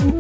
नमस्कार,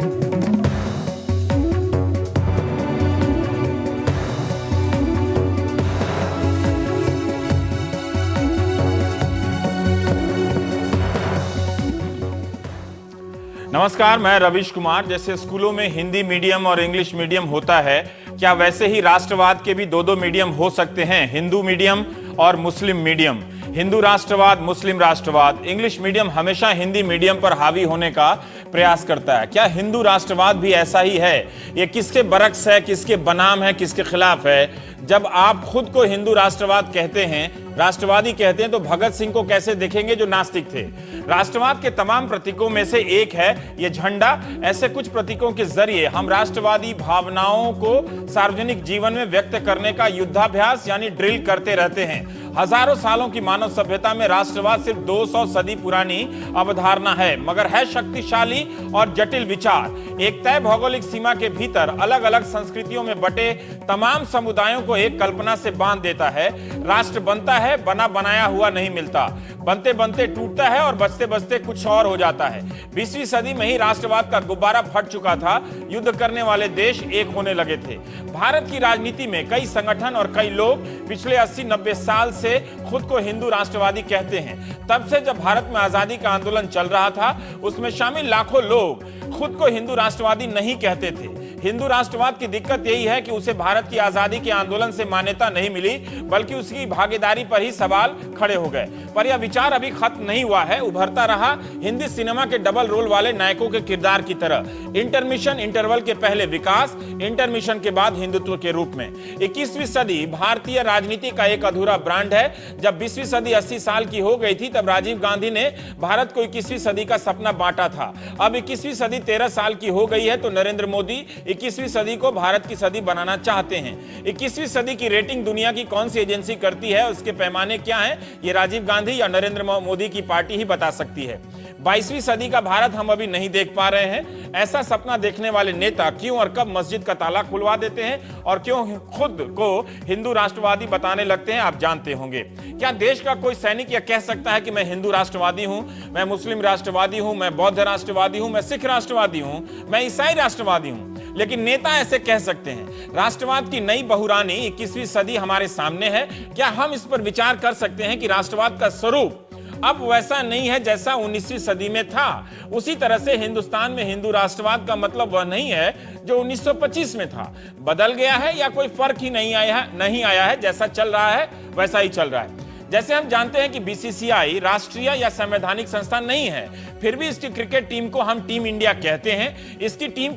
मैं रवीश कुमार। जैसे स्कूलों में हिंदी मीडियम और इंग्लिश मीडियम होता है, क्या वैसे ही राष्ट्रवाद के भी दो मीडियम हो सकते हैं? हिंदू मीडियम और मुस्लिम मीडियम। हिंदू राष्ट्रवाद, मुस्लिम राष्ट्रवाद। इंग्लिश मीडियम हमेशा हिंदी मीडियम पर हावी होने का प्रयास करता है। क्या हिंदू राष्ट्रवाद भी ऐसा ही है? ये किसके बरक्स है, किसके बनाम है, किसके खिलाफ है? जब आप खुद को हिंदू राष्ट्रवाद कहते हैं, राष्ट्रवादी कहते हैं, तो भगत सिंह को कैसे देखेंगे जो नास्तिक थे? राष्ट्रवाद के तमाम प्रतीकों में से एक है ये झंडा। ऐसे कुछ प्रतीकों के जरिए हम राष्ट्रवादी भावनाओं को सार्वजनिक जीवन में व्यक्त करने का युद्धाभ्यास यानी ड्रिल करते रहते हैं। हजारों सालों की मानव सभ्यता में राष्ट्रवाद सिर्फ 200 सदी पुरानी अवधारणा है, मगर है शक्तिशाली और जटिल विचार। एक तय भौगोलिक सीमा के भीतर अलग अलग संस्कृतियों में बटे तमाम समुदायों को एक कल्पना से बांध देता है। राष्ट्र बनता है, बना बनाया हुआ नहीं मिलता। बनते बनते टूटता है और बचते बचते कुछ और हो जाता है। 20वीं सदी में ही राष्ट्रवाद का गुब्बारा फट चुका था। युद्ध करने वाले देश एक होने लगे थे। भारत की राजनीति में कई संगठन और कई लोग पिछले 80-90 साल से खुद को हिंदू राष्ट्रवादी कहते हैं। तब से जब भारत में आजादी का आंदोलन चल रहा था, उसमें शामिल लाखों लोग खुद को हिंदू राष्ट्रवादी नहीं कहते थे। हिंदू राष्ट्रवाद की दिक्कत यही है कि उसे भारत की आजादी के आंदोलन से मान्यता नहीं मिली, बल्कि उसकी भागीदारी पर ही सवाल खड़े हो गए। पर यह विचार अभी खत्म नहीं हुआ है, उभरता रहा हिंदी सिनेमा के डबल रोल वाले नायकों के किरदार की तरह। इंटरमिशन, इंटरवल के पहले विकास, इंटरमिशन के बाद हिंदुत्व के रूप में। 21वीं सदी भारतीय राजनीति का एक अधूरा ब्रांड है। जब 20वीं सदी 80 साल की हो गई थी, तब राजीव गांधी ने भारत को 21वीं सदी का सपना बांटा था। अब 21वीं सदी 13 साल की हो गई है, तो नरेंद्र मोदी 21वीं सदी को भारत की सदी बनाना चाहते हैं। 21वीं सदी की रेटिंग दुनिया की कौन सी एजेंसी करती है, उसके पैमाने क्या हैं, ये राजीव गांधी या नरेंद्र मोदी की पार्टी ही बता सकती है। 22वीं सदी का भारत हम अभी नहीं देख पा रहे हैं। ऐसा सपना देखने वाले नेता क्यों और कब मस्जिद का ताला खुलवा देते हैं और क्यों खुद को हिंदू राष्ट्रवादी बताने लगते हैं, आप जानते होंगे। क्या देश का कोई सैनिक यह कह सकता है कि मैं हिंदू राष्ट्रवादी हूं, मैं मुस्लिम राष्ट्रवादी हूं, मैं बौद्ध राष्ट्रवादी हूं, मैं सिख राष्ट्रवादी हूं, मैं ईसाई राष्ट्रवादी हूं? लेकिन नेता ऐसे कह सकते हैं। राष्ट्रवाद की नई बहुरानी 21वीं सदी हमारे सामने है। क्या हम इस पर विचार कर सकते हैं कि राष्ट्रवाद का स्वरूप अब वैसा नहीं है जैसा 19वीं सदी में था? उसी तरह से हिंदुस्तान में हिंदू राष्ट्रवाद का मतलब वह नहीं है जो 1925 में था। बदल गया है या कोई फर्क ही नहीं आया है, जैसा चल रहा है वैसा ही चल रहा है। जैसे हम जानते हैं कि बीसीसीआई राष्ट्रीय या संवैधानिक संस्था नहीं है, फिर भी इसकी क्रिकेट टीम को हम टीम इंडिया कहते हैं। इसकी टीम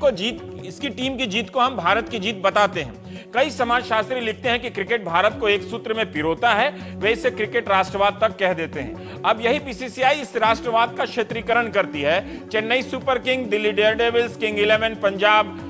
की जीत को हम भारत की जीत बताते हैं। कई समाजशास्त्री लिखते हैं कि क्रिकेट भारत को एक सूत्र में पिरोता है, वे इसे क्रिकेट राष्ट्रवाद तक कह देते हैं। अब यही बीसीसीआई इस राष्ट्रवाद का क्षेत्रीकरण करती है। Chennai super king, Delhi Daredevils, king 11 Punjab,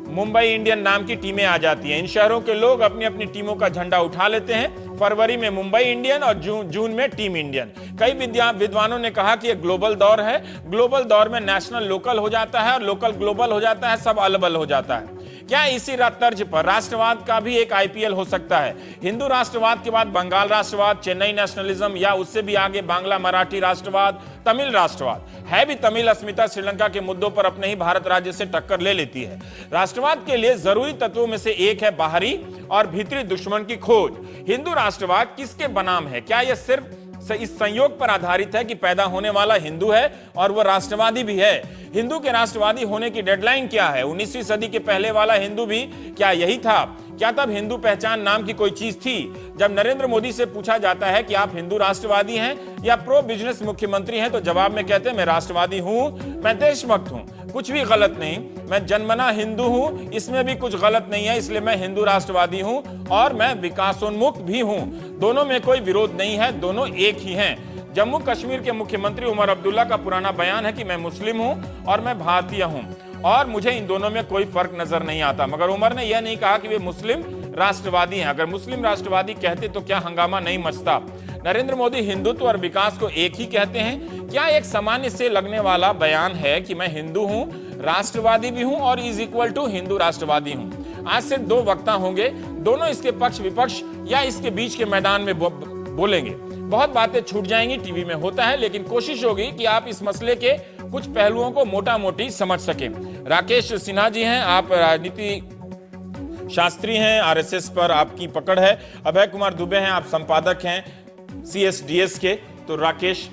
Mumbai Indian नाम की टीमें आ जाती हैं। इन शहरों के लोग अपनी अपनी टीमों का झंडा उठा लेते हैं। फरवरी में मुंबई इंडियन और जून में टीम इंडियन। कई विद्वानों ने कहा कि यह ग्लोबल दौर है। ग्लोबल दौर में नेशनल लोकल हो जाता है और लोकल ग्लोबल हो जाता है, सब अलबल हो जाता है। क्या इसी तर्ज पर राष्ट्रवाद का भी एक आईपीएल हो सकता है? हिंदू राष्ट्रवाद के बाद बंगाल राष्ट्रवाद, चेन्नई नेशनलिज्म, या उससे भी आगे बांग्ला मराठी राष्ट्रवाद, तमिल राष्ट्रवाद है भी। तमिल अस्मिता श्रीलंका के मुद्दों पर अपने ही भारत राज्य से टक्कर ले लेती है। राष्ट्रवाद के लिए जरूरी तत्वों में से एक है बाहरी और भीतरी दुश्मन की खोज। हिंदू राष्ट्रवाद किसके बनाम है? क्या यह सिर्फ इस संयोग पर आधारित है कि पैदा होने वाला हिंदू है और वह राष्ट्रवादी भी है? हिंदू के राष्ट्रवादी होने की डेडलाइन क्या है? 19वीं सदी के पहले वाला हिंदू भी क्या यही था? क्या तब हिंदू पहचान नाम की कोई चीज थी? जब नरेंद्र मोदी से पूछा जाता है कि आप हिंदू राष्ट्रवादी हैं या प्रो बिजनेस मुख्यमंत्री हैं, तो जवाब में कहते हैं मैं राष्ट्रवादी हूं, मैं देशभक्त हूं। कुछ भी गलत नहीं, मैं जन्मना हिंदू हूं, इसमें भी कुछ गलत नहीं है, इसलिए मैं हिंदू राष्ट्रवादी हूं और मैं विकासोन्मुख भी हूं। दोनों में कोई विरोध नहीं है, दोनों एक ही हैं। जम्मू कश्मीर के मुख्यमंत्री उमर अब्दुल्ला का पुराना बयान है कि मैं मुस्लिम हूं और मैं भारतीय हूं और मुझे इन दोनों में कोई फर्क नजर नहीं आता। मगर उमर ने यह नहीं कहा कि वे मुस्लिम राष्ट्रवादी हैं। अगर मुस्लिम राष्ट्रवादी कहते तो क्या हंगामा नहीं मचता? नरेंद्र मोदी हिंदुत्व और विकास को एक ही कहते हैं। क्या एक सामान्य से लगने वाला बयान है कि मैं हिंदू हूं, राष्ट्रवादी भी हूं और इज इक्वल टू हिंदू राष्ट्रवादी हूं? आज से दो वक्ता होंगे, दोनों इसके पक्ष विपक्ष या इसके बीच के मैदान में बोलेंगे। बहुत बातें छूट जाएंगी, टीवी में होता है, लेकिन कोशिश होगी कि आप इस मसले के कुछ पहलुओं को मोटा मोटी समझ सके। राकेश सिन्हा जी हैं, आप राजनीति शास्त्री हैं, आरएसएस पर आपकी पकड़ है। अभय कुमार दुबे हैं, आप संपादक हैं CSDS के। तो राकेश,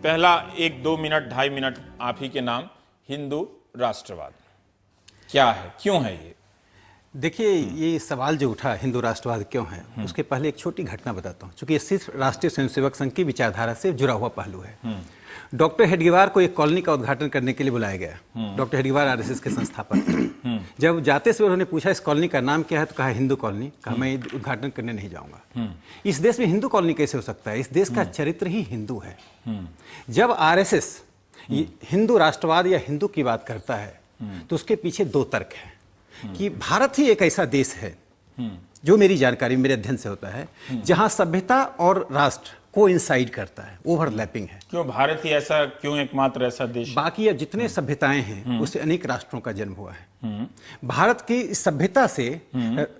पहला 1-2 मिनट 2.5 मिनट आप ही के नाम, हिंदू राष्ट्रवाद क्या है, क्यों है ये? देखिए, ये सवाल जो उठा हिंदू राष्ट्रवाद क्यों है, उसके पहले एक छोटी घटना बताता हूँ, क्योंकि ये सिर्फ राष्ट्रीय स्वयंसेवक संघ की विचारधारा से जुड़ा हुआ पहलू है। डॉक्टर हेडगेवार को एक कॉलोनी का उद्घाटन करने के लिए बुलाया गया। डॉक्टर हेडगेवार आरएसएस के संस्थापक थे। जब जाते से उन्होंने पूछा इस कॉलोनी का नाम क्या है, तो कहा हिंदू कॉलोनी। कहा मैं उद्घाटन करने नहीं जाऊंगा। इस देश में हिंदू कॉलोनी कैसे हो सकता है? इस देश का चरित्र ही हिंदू है। जब आरएसएस हिंदू राष्ट्रवाद या हिंदू की बात करता है, तो उसके पीछे 2 तर्क है कि भारत ही एक ऐसा देश है, जो मेरी जानकारी मेरे अध्ययन से होता है, जहां सभ्यता और राष्ट्र कोइंसाइड करता है, ओवरलैपिंग है। क्यों भारत ही ऐसा, क्यों एकमात्र ऐसा देश? बाकी अब जितने सभ्यताएं हैं उससे अनेक राष्ट्रों का जन्म हुआ है। भारत की सभ्यता से,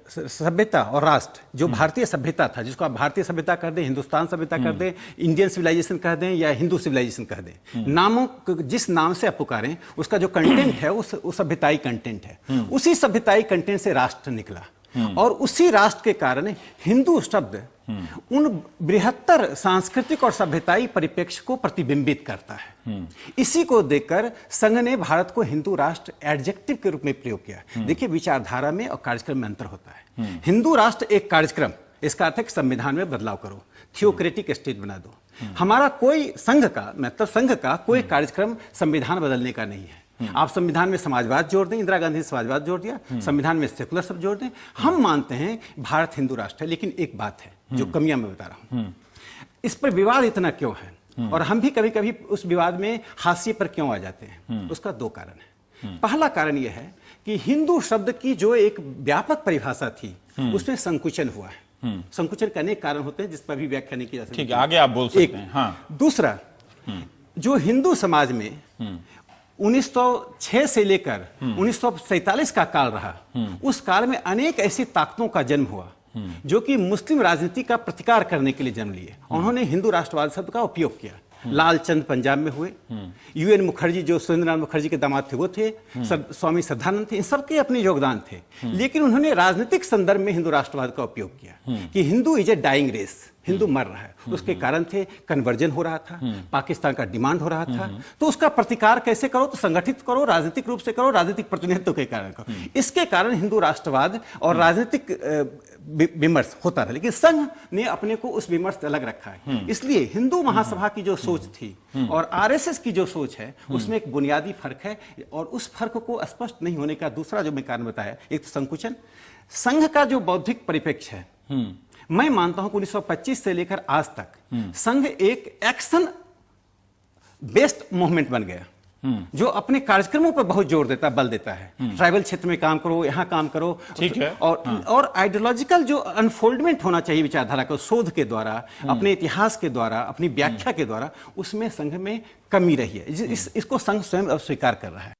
सभ्यता और राष्ट्र, जो भारतीय सभ्यता था, जिसको आप भारतीय सभ्यता कर दें, हिंदुस्तान सभ्यता कर दें, इंडियन सिविलाइजेशन कह दें या हिंदू सिविलाइजेशन कह दें, नामों जिस नाम से आप पुकारें, उसका जो कंटेंट है वो सभ्यताई कंटेंट है। उसी सभ्यताई कंटेंट से राष्ट्र निकला, और उसी राष्ट्र के कारण हिंदू शब्द उन बृहत्तर सांस्कृतिक और सभ्यताई परिप्रेक्ष्य को प्रतिबिंबित करता है। इसी को देखकर संघ ने भारत को हिंदू राष्ट्र एडजेक्टिव के रूप में प्रयोग किया। देखिए, विचारधारा में और कार्यक्रम में अंतर होता है। हिंदू राष्ट्र एक कार्यक्रम, इसका अर्थ है कि संविधान में बदलाव करो, थियोक्रेटिक स्टेट बना दो। हमारा कोई संघ का, मतलब संघ का कोई कार्यक्रम संविधान बदलने का नहीं है। आप संविधान में समाजवाद जोड़ दें, इंदिरा गांधी ने समाजवाद जोड़ दिया, संविधान में सेकुलर सब जोड़ दें, हम मानते हैं भारत हिंदू राष्ट्र है। लेकिन एक बात है जो कमियां मैं बता रहा हूं, इस पर विवाद इतना क्यों है, और हम भी कभी कभी उस विवाद में हाशिए पर क्यों आ जाते हैं? उसका 2 कारण है। पहला कारण यह है कि हिंदू शब्द की जो एक व्यापक परिभाषा थी, उसमें संकुचन हुआ है। संकुचन के अनेक कारण होते हैं, जिस पर भी व्याख्या नहीं की जा सकती। ठीक है, आगे आप बोल सकते हैं। हाँ। दूसरा, जो हिंदू समाज में 1906 से लेकर 1947 का काल रहा, उस काल में अनेक ऐसी ताकतों का जन्म हुआ जो कि मुस्लिम राजनीति का प्रतिकार करने के लिए जन्म लिए। उन्होंने हिंदू राष्ट्रवाद शब्द का उपयोग किया। लालचंद पंजाब में हुए, UN मुखर्जी जो सुरेंद्रनाथ मुखर्जी के दामाद थे वो थे, स्वामी श्रद्धानंद थे, इन सबके अपने योगदान थे। लेकिन उन्होंने राजनीतिक संदर्भ में हिंदू राष्ट्रवाद का उपयोग किया कि Hindu is a dying race, Hindu मर रहा है। उसके कारण थे कन्वर्जन हो रहा था, पाकिस्तान का डिमांड हो रहा था। तो उसका प्रतिकार कैसे करो? तो संगठित करो, राजनीतिक रूप से करो, राजनीतिक प्रतिनिधित्व के कारण करो। इसके कारण हिंदू राष्ट्रवाद और राजनीतिक विमर्श होता रहा, लेकिन संघ ने अपने को उस विमर्श से अलग रखा है। इसलिए हिंदू महासभा की जो सोच थी और आरएसएस की जो सोच है, उसमें एक बुनियादी फर्क है। और उस फर्क को स्पष्ट नहीं होने का दूसरा जो मैं कारण बताया, एक तो संकुचन। संघ का जो बौद्धिक परिप्रेक्ष्य है, मैं मानता हूं कि 1925 से लेकर आज तक संघ एक एक्शन बेस्ड मूवमेंट बन गया, जो अपने कार्यक्रमों पर बहुत जोर देता, बल देता है। ट्राइबल क्षेत्र में काम करो, यहां काम करो, ठीक है। और आइडियोलॉजिकल जो अनफोल्डमेंट होना चाहिए विचारधारा को, शोध के द्वारा, अपने इतिहास के द्वारा, अपनी व्याख्या के द्वारा, उसमें संघ में कमी रही है। इसको संघ स्वयं अब स्वीकार कर रहा है।